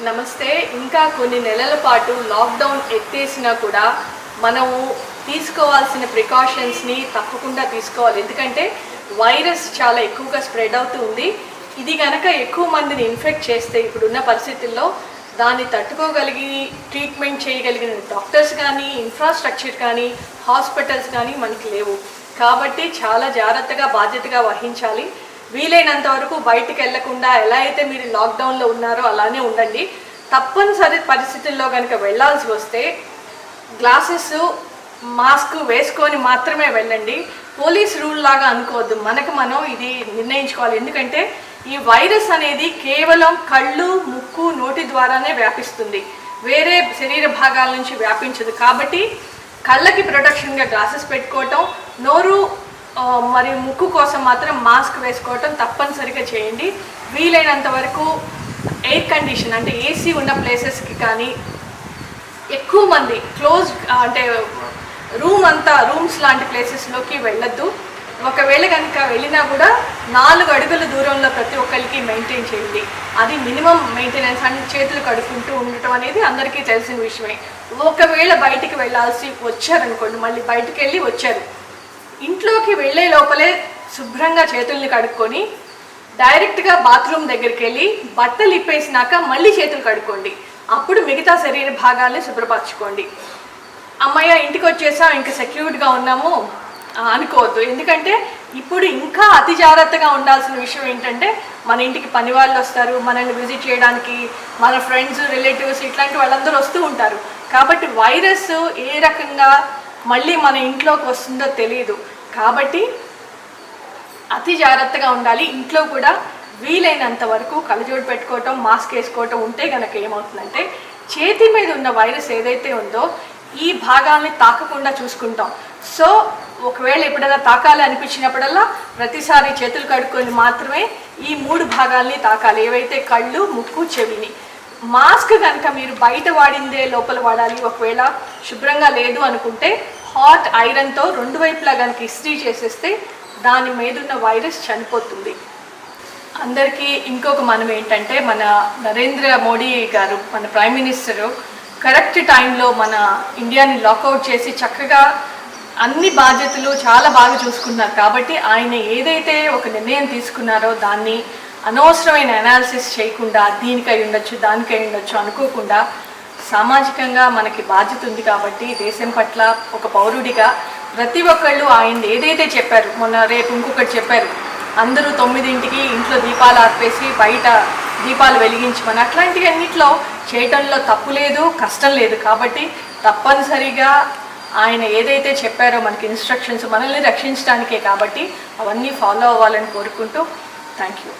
నమస్తే. ఇంకా కొన్ని నెలల పాటు లాక్డౌన్ ఎత్తేసినా కూడా మనము తీసుకోవాల్సిన ప్రికాషన్స్ని తప్పకుండా తీసుకోవాలి. ఎందుకంటే వైరస్ చాలా ఎక్కువగా స్ప్రెడ్ అవుతూ ఉంది. ఇది కనుక ఎక్కువ మందిని ఇన్ఫెక్ట్ చేస్తే ఇప్పుడున్న పరిస్థితుల్లో దాన్ని తట్టుకోగలిగి ట్రీట్మెంట్ చేయగలిగిన డాక్టర్స్ కానీ, ఇన్ఫ్రాస్ట్రక్చర్ కానీ, హాస్పిటల్స్ కానీ మనకి లేవు. కాబట్టి చాలా జాగ్రత్తగా బాధ్యతగా వహించాలి. వీలైనంత వరకు బయటికి వెళ్లకుండా ఎలా అయితే మీరు లాక్డౌన్లో ఉన్నారో అలానే ఉండండి. తప్పనిసరి పరిస్థితుల్లో కనుక వెళ్ళాల్సి వస్తే గ్లాసెస్, మాస్క్ వేసుకొని మాత్రమే వెళ్ళండి. పోలీస్ రూల్ లాగా అనుకోవద్దు. మనం ఇది నిర్ణయించుకోవాలి. ఎందుకంటే ఈ వైరస్ అనేది కేవలం కళ్ళు, ముక్కు, నోటి ద్వారానే వ్యాపిస్తుంది, వేరే శరీర భాగాల నుంచి వ్యాపించదు. కాబట్టి కళ్ళకి ప్రొటెక్షన్గా గ్లాసెస్ పెట్టుకోవటం, నోరు మరియు ముక్కు కోసం మాత్రం మాస్క్ వేసుకోవటం తప్పనిసరిగా చేయండి. వీలైనంత వరకు ఎయిర్ కండిషన్ అంటే ఏసీ ఉన్న ప్లేసెస్కి కానీ, ఎక్కువ మంది క్లోజ్ అంటే రూమ్స్ లాంటి ప్లేసెస్లోకి వెళ్ళొద్దు. ఒకవేళ కనుక వెళ్ళినా కూడా 4 అడుగుల దూరంలో ప్రతి ఒక్కరికి మెయింటైన్ చేయండి. అది మినిమం మెయింటెనెన్స్. అంటే చేతులు కడుక్కుంటూ ఉండటం అనేది అందరికీ తెలిసిన విషయమే. ఒకవేళ బయటికి వెళ్ళాల్సి వచ్చారనుకోండి, మళ్ళీ బయటికి వెళ్ళి వచ్చారు, ఇంట్లోకి వెళ్ళే లోపలే శుభ్రంగా చేతుల్ని కడుక్కొని డైరెక్ట్గా బాత్రూమ్ దగ్గరికి వెళ్ళి బట్టలు ఇప్పేసినాక మళ్ళీ చేతులు కడుక్కోండి. అప్పుడు మిగతా శరీర భాగాల్ని శుభ్రపరచుకోండి. అమ్మయ్య ఇంటికి వచ్చేసాం, ఇంకా సెక్యూర్డ్గా ఉన్నాము అనుకోవద్దు. ఎందుకంటే ఇప్పుడు ఇంకా అతి జాగ్రత్తగా ఉండాల్సిన విషయం ఏంటంటే మన ఇంటికి పని వాళ్ళు వస్తారు, మనల్ని విజిట్ చేయడానికి, మన ఫ్రెండ్స్, రిలేటివ్స్ ఇట్లాంటి వాళ్ళందరూ వస్తూ ఉంటారు. కాబట్టి వైరస్ ఏ రకంగా మళ్ళీ మన ఇంట్లోకి వస్తుందో తెలియదు. కాబట్టి అతి జాగ్రత్తగా ఉండాలి. ఇంట్లో కూడా వీలైనంత వరకు కళ్ళజోడు పెట్టుకోవటం, మాస్క్ వేసుకోవటం ఉంటే కనుక ఏమవుతుందంటే చేతి మీద ఉన్న వైరస్ ఏదైతే ఉందో ఈ భాగాల్ని తాకకుండా చూసుకుంటాం. సో ఒకవేళ ఎప్పుడైనా తాకాలి అనిపించినప్పుడల్లా ప్రతిసారి చేతులు కడుక్కొని మాత్రమే ఈ 3 భాగాల్ని తాకాలి, ఏవైతే కళ్ళు, ముక్కు, చెవిని. మాస్క్ కనుక మీరు బయట వాడిందే లోపల వాడాలి. ఒకవేళ శుభ్రంగా లేదు అనుకుంటే హాట్ ఐరన్తో 2 వైపులా కనుక ఇస్త్రీ చేసేస్తే దాని మీద ఉన్న వైరస్ చనిపోతుంది. అందరికీ ఇంకొక మనం ఏంటంటే మన నరేంద్ర మోడీ గారు, మన ప్రైమ్ మినిస్టరు కరెక్ట్ టైంలో మన ఇండియాని లాకౌట్ చేసి చక్కగా అన్ని బాధ్యతలు చాలా బాగా చూసుకున్నారు. కాబట్టి ఆయన ఏదైతే ఒక నిర్ణయం తీసుకున్నారో దాన్ని అనవసరమైన అనాలిసిస్ చేయకుండా దీనికై ఉండొచ్చు, దానికై ఉండొచ్చు అనుకోకుండా సామాజికంగా మనకి బాధ్యత ఉంది. కాబట్టి దేశం పట్ల ఒక పౌరుడిగా ప్రతి ఒక్కళ్ళు ఆయన ఏదైతే చెప్పారు, మొన్న రేపు ఇంకొకటి చెప్పారు, అందరూ 9ంటికి ఇంట్లో దీపాలు ఆర్పేసి బయట దీపాలు వెలిగించమని, అట్లాంటివి అన్నిట్లో చేయటంలో తప్పు లేదు, కష్టం లేదు. కాబట్టి తప్పనిసరిగా ఆయన ఏదైతే చెప్పారో మనకి ఇన్స్ట్రక్షన్స్ మనల్ని రక్షించడానికే, కాబట్టి అవన్నీ ఫాలో అవ్వాలని కోరుకుంటూ థ్యాంక్ యూ.